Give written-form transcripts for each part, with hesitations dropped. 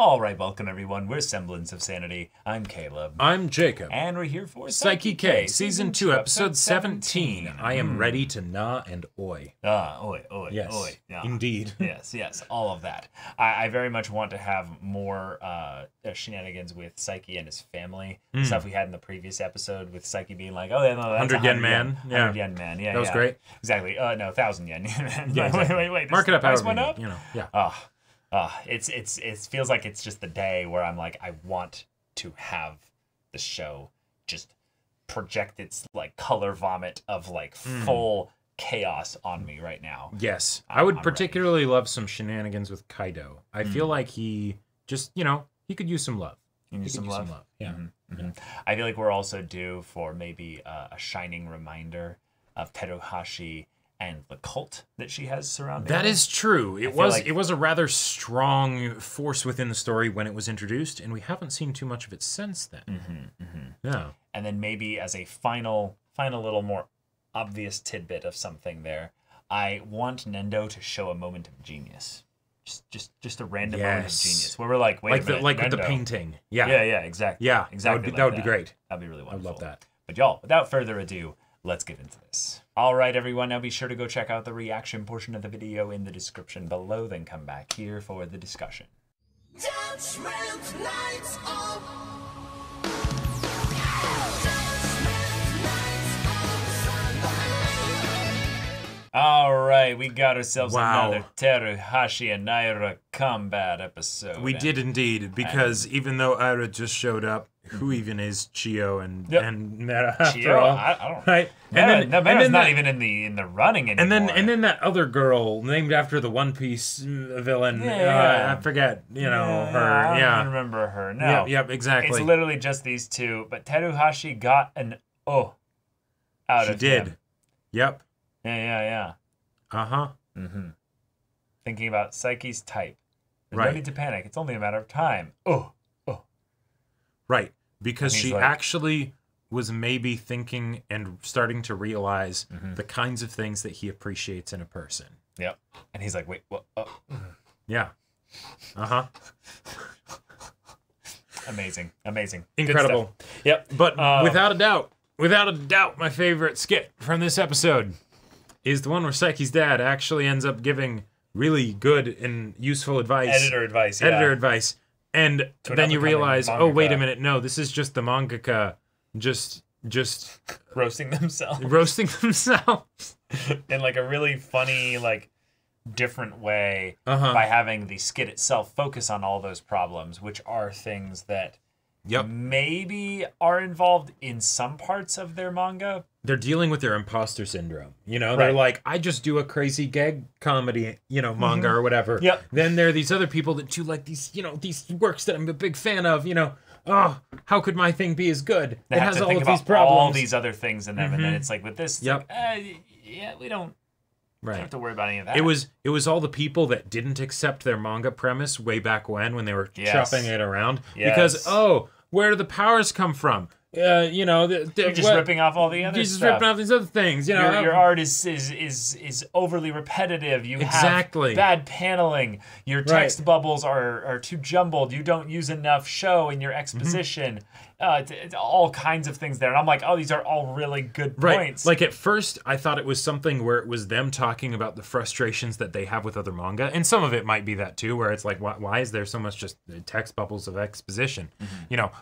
All right, welcome everyone. We're Semblance of Sanity. I'm Caleb. I'm Jacob. And we're here for Saiki K, Season 2, Episode 17. I am ready to na and oi. Oi. Yes, Oi. Yeah. indeed. Yes, all of that. I very much want to have more shenanigans with Saiki and his family. Stuff we had in the previous episode with Saiki being like, oh, yeah, no, that's 100 yen man. 100 yen man. Yeah, that was great. Exactly. No, 1,000 yen. Yeah, exactly. Wait. Mark it up price however went you up? need, yeah. It feels like it's just the day where I'm like, I want to have the show just project its like color vomit of like full chaos on me right now. Yes, I would particularly love some shenanigans with Kaido. I feel like he just, he could use some love. You need some love. Yeah. Mm-hmm. I feel like we're also due for maybe a shining reminder of Teruhashi and the cult that she has surrounding her. That is true. It was a rather strong force within the story when it was introduced, and we haven't seen too much of it since then. Yeah. And then maybe as a final little more obvious tidbit of something there, I want Nendo to show a moment of genius. Just a random moment of genius where we're like, wait a minute, like Nendo. with the painting. Yeah, exactly. Yeah, exactly. That would be great. That'd be really wonderful. I love that. But y'all, without further ado, let's get into this. All right, everyone, now be sure to go check out the reaction portion of the video in the description below, then come back here for the discussion. Judgment lights up. All right, we got ourselves another Teruhashi and Naira combat episode. We did indeed, because even though Aira just showed up, who even is Chio and Mera after Chio? all? I don't. Right? Mera's not even in the running anymore. And then that other girl named after the One Piece villain. I forget. Her. I don't remember her. No. Yep. Exactly. It's literally just these two. But Teruhashi got an out of him. She did. Yep. Yeah. Thinking about Saiki's type. There's no need to panic. It's only a matter of time. Right. Because she like, actually was maybe thinking and starting to realize the kinds of things that he appreciates in a person. Yep. And he's like, wait, what? Yeah. Amazing. Incredible. Yep. But without a doubt, my favorite skit from this episode is the one where Saiki's dad actually ends up giving really good and useful advice. Editor advice. And then you realize, oh, wait a minute, no, this is just the mangaka just roasting themselves. In like a really funny, like different way by having the skit itself focus on all those problems, which are things that maybe are involved in some parts of their manga. They're dealing with their imposter syndrome. They're like, I just do a crazy gag comedy, manga or whatever. Yep. Then there are these other people that do like these, these works that I'm a big fan of, Oh, how could my thing be as good? They it have has to all think of about these problems. all these other things in them, and then it's like with this, we don't have to worry about any of that. It was all the people that didn't accept their manga premise way back when they were chopping it around. Because, where do the powers come from? You're just ripping off all the other stuff. You're just ripping off these other things. Your art is overly repetitive. You have bad paneling. Your text bubbles are too jumbled. You don't use enough show in your exposition. It's all kinds of things there. And I'm like, oh, these are all really good points. Like at first, I thought it was something where it was them talking about the frustrations that they have with other manga. And some of it might be that too, where it's like, why is there so much just text bubbles of exposition?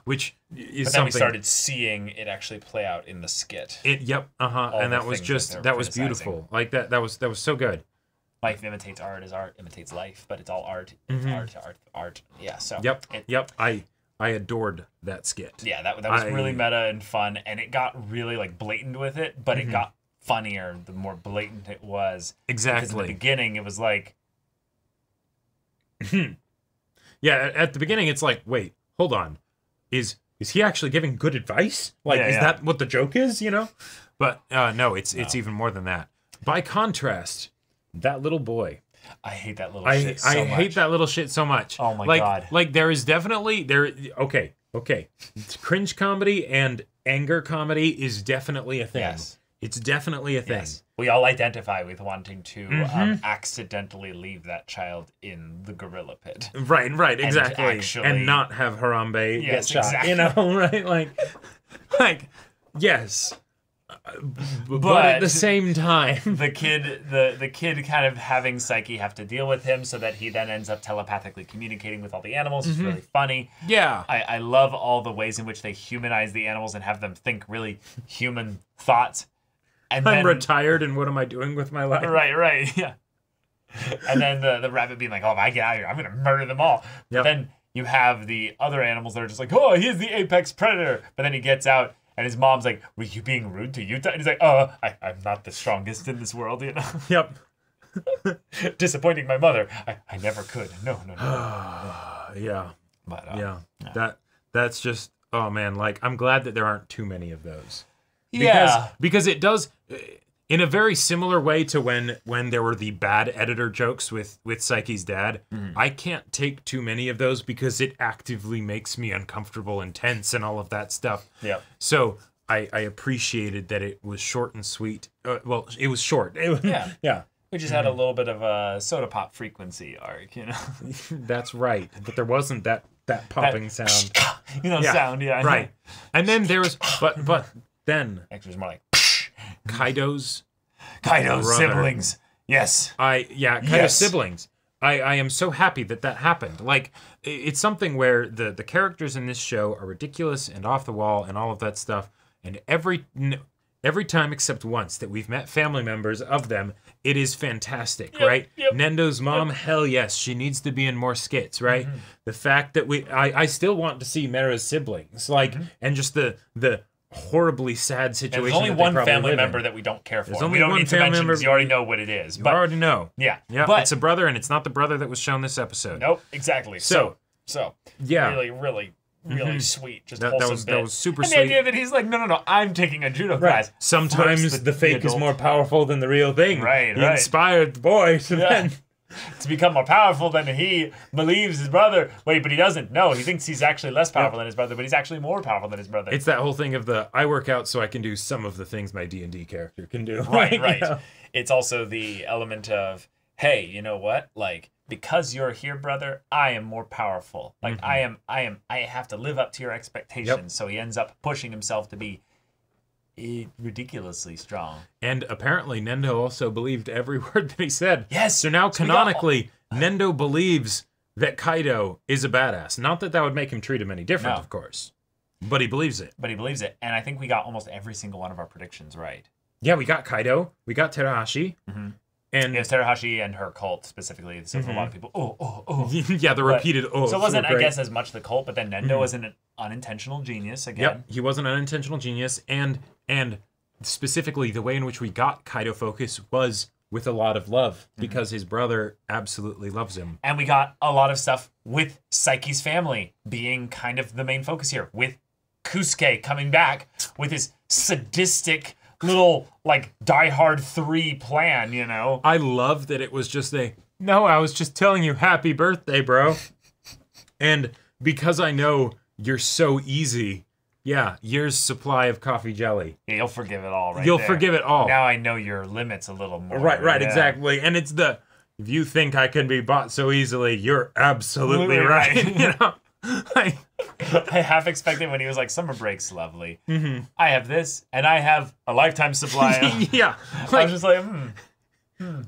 Which is but then we started seeing it actually play out in the skit. And that was that was beautiful. Like that was so good. Life imitates art as art imitates life, but it's all art. It's art. Yeah. So. Yep. I adored that skit. Yeah, that was really meta and fun, and it got really like blatant with it, but it got funnier the more blatant it was. Exactly. Because in the beginning, it was like, at the beginning, it's like, wait, hold on, is he actually giving good advice? Like, is that what the joke is? But no, it's even more than that. By contrast, that little boy. I hate that little shit so much. I hate that little shit so much. Oh my God. Like there is definitely okay. Cringe comedy and anger comedy is definitely a thing. Yes. It's definitely a thing. Yes. We all identify with wanting to accidentally leave that child in the gorilla pit. Right, exactly. And not have Harambe get shot. Exactly. You know, right? Like, yes. But at the same time, the kid kind of having Saiki have to deal with him, so that he then ends up telepathically communicating with all the animals. It's really funny. Yeah, I love all the ways in which they humanize the animals and have them think really human thoughts. And I'm retired, and what am I doing with my life? Right, yeah. And then the rabbit being like, "Oh, if I get out of here, I'm gonna murder them all." But then you have the other animals that are just like, "Oh, he's the apex predator." But then he gets out. And his mom's like, "Were you being rude to Yuta?" And he's like, I'm not the strongest in this world, you know?" Yep. Disappointing my mother. I never could. No. Yeah. But, That's just, oh man, like, I'm glad that there aren't too many of those. Because it does, in a very similar way to when there were the bad editor jokes with Saiki's dad, I can't take too many of those because it actively makes me uncomfortable and tense and all of that stuff. Yeah. So I appreciated that it was short and sweet. Well, it was short. Yeah. We just had a little bit of a soda pop frequency arc, you know? That's right. But there wasn't that popping sound. Sound, yeah. Right. And then there was, but then. Actually, it was more like. Kaido's siblings. Yes. Kaido's siblings. I am so happy that happened. Like, it's something where the characters in this show are ridiculous and off the wall and all of that stuff. And every time except once that we've met family members of them, it is fantastic, right? Yep. Nendo's mom, hell yes, she needs to be in more skits, right? The fact that I still want to see Mera's siblings, like, and just the horribly sad situation. There's only one family member that we don't care for. We don't need to mention because you already know what it is. You already know. Yeah. But it's a brother, and it's not the brother that was shown this episode. Nope, exactly. So yeah. Really sweet. Just that was super and sweet. the idea that he's like, no, I'm taking a judo class. Sometimes the fake is more powerful than the real thing. Right. He inspired the boy to become more powerful than he believes his brother. Wait, but he doesn't. No, he thinks he's actually less powerful than his brother, but he's actually more powerful than his brother. It's that whole thing of I work out so I can do some of the things my D&D character can do. Right. It's also the element of, hey, you know what? Like, because you're here, brother, I am more powerful. Like, I have to live up to your expectations. Yep. So he ends up pushing himself to be ridiculously strong. And apparently Nendo also believed every word that he said. Yes. So now canonically, Nendo believes that Kaido is a badass. Not that would make him treat him any different, of course. But he believes it. And I think we got almost every single one of our predictions right. Yeah, we got Kaido. We got Terahashi. And it was Terahashi and her cult specifically. So for a lot of people, yeah, the repeated So it wasn't, I guess, as much the cult, but then Nendo was an unintentional genius again. Yep, he was an unintentional genius, and specifically the way in which we got Kaido focus was with a lot of love, because his brother absolutely loves him. And we got a lot of stuff with Saiki's family being kind of the main focus here, with Kusuke coming back with his sadistic little, like, Die Hard 3 plan, you know? I love that it was just no, I was just telling you happy birthday, bro. And because I know you're so easy, year's supply of coffee jelly. Yeah, you'll forgive it all, right? You'll forgive it all. Now I know your limits a little more. Right, exactly. And it's if you think I can be bought so easily, you're absolutely right. You know? I half expected when he was like, summer break's lovely. I have this, and I have a lifetime supply. I was just like,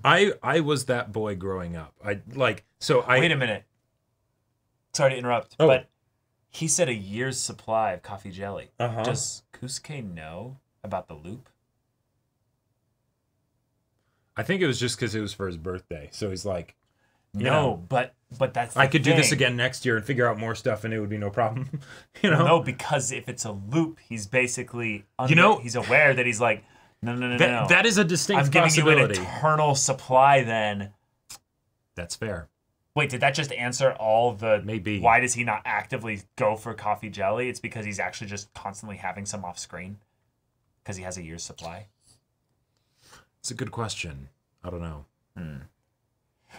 I was that boy growing up. Wait a minute. Sorry to interrupt, but he said a year's supply of coffee jelly. Does Kusuke know about the loop? I think it was just because it was for his birthday. So he's like, but that's the I could thing. do this again next year and figure out more stuff, and it would be no problem. You know? No, because if it's a loop, he's basically he's aware that he's like, no. That is a distinct possibility. I'm giving you an eternal supply then. That's fair. Wait, did that just answer all the... Maybe. Why does he not actively go for coffee jelly? It's because he's actually just constantly having some off screen? Because he has a year's supply? It's a good question. I don't know.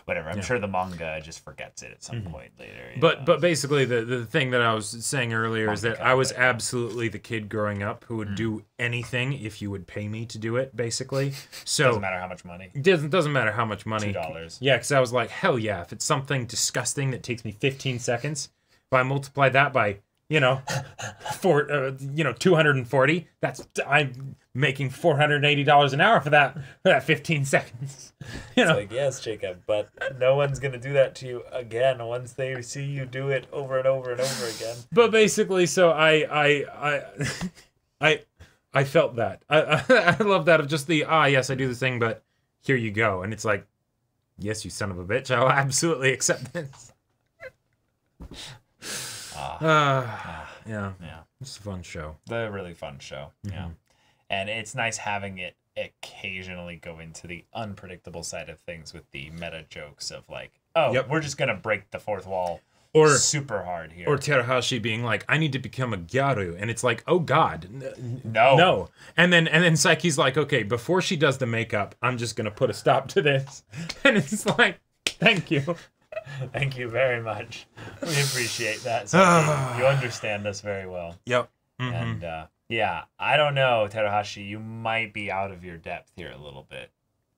whatever. I'm sure the manga just forgets it at some point later. But basically, the thing that I was saying earlier is that I was absolutely the kid growing up who would do anything if you would pay me to do it, basically. So doesn't matter how much money. Doesn't matter how much money. $2. Yeah, because I was like, hell yeah, if it's something disgusting that takes me 15 seconds, if I multiply that by, 240, I'm making $480 an hour for that 15 seconds. It's like, yes, Jacob, but no one's gonna do that to you again once they see you do it over and over and over again. But basically, so I felt that. I love that of just the yes, I do this thing, but here you go, and it's like, yes, you son of a bitch, I'll absolutely accept this. Yeah. It's a fun show. The really fun show. Yeah. And it's nice having it occasionally go into the unpredictable side of things with the meta jokes of like, we're just gonna break the fourth wall super hard here. Or Terahashi being like, I need to become a gyaru, and it's like, oh god, no. And then Saiki's like, okay, before she does the makeup, I'm just gonna put a stop to this. And it's like, thank you. Thank you very much. We appreciate that. Saiki. You understand us very well. Yep. And I don't know, Terahashi, you might be out of your depth here a little bit.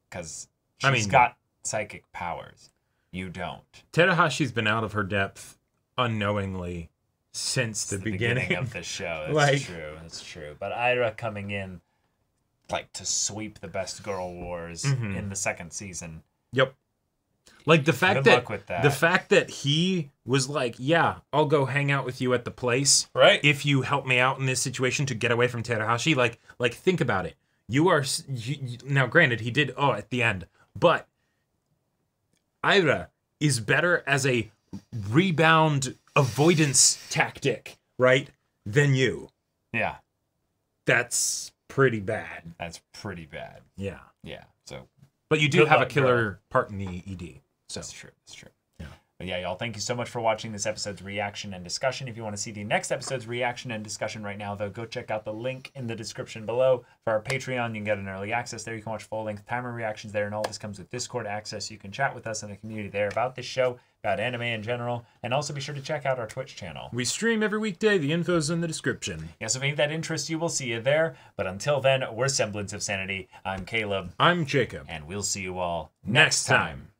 Because she's got psychic powers. You don't. Terahashi's been out of her depth unknowingly since the beginning of the show. That's true. That's true. But Ira coming in like to sweep the best girl wars in the second season. Yep. Like the fact that he was like, yeah, I'll go hang out with you at the place, right? If you help me out in this situation to get away from Terahashi, like think about it. Now, granted, he did at the end, but Ira is better as a rebound avoidance tactic, right? Than you. Yeah, that's pretty bad. That's pretty bad. Yeah. Yeah. So, but you do have a killer part in the ED. So. That's true. That's true. Yeah. But yeah, y'all, thank you so much for watching this episode's reaction and discussion. If you want to see the next episode's reaction and discussion right now, though, go check out the link in the description below for our Patreon. You can get an early access there. You can watch full-length timer reactions there, and all this comes with Discord access. You can chat with us in the community there about this show, about anime in general, and also be sure to check out our Twitch channel. We stream every weekday. The info's in the description. Yeah, so if any of that interests you, we'll see you there. But until then, we're Semblance of Sanity. I'm Caleb. I'm Jacob. And we'll see you all next time.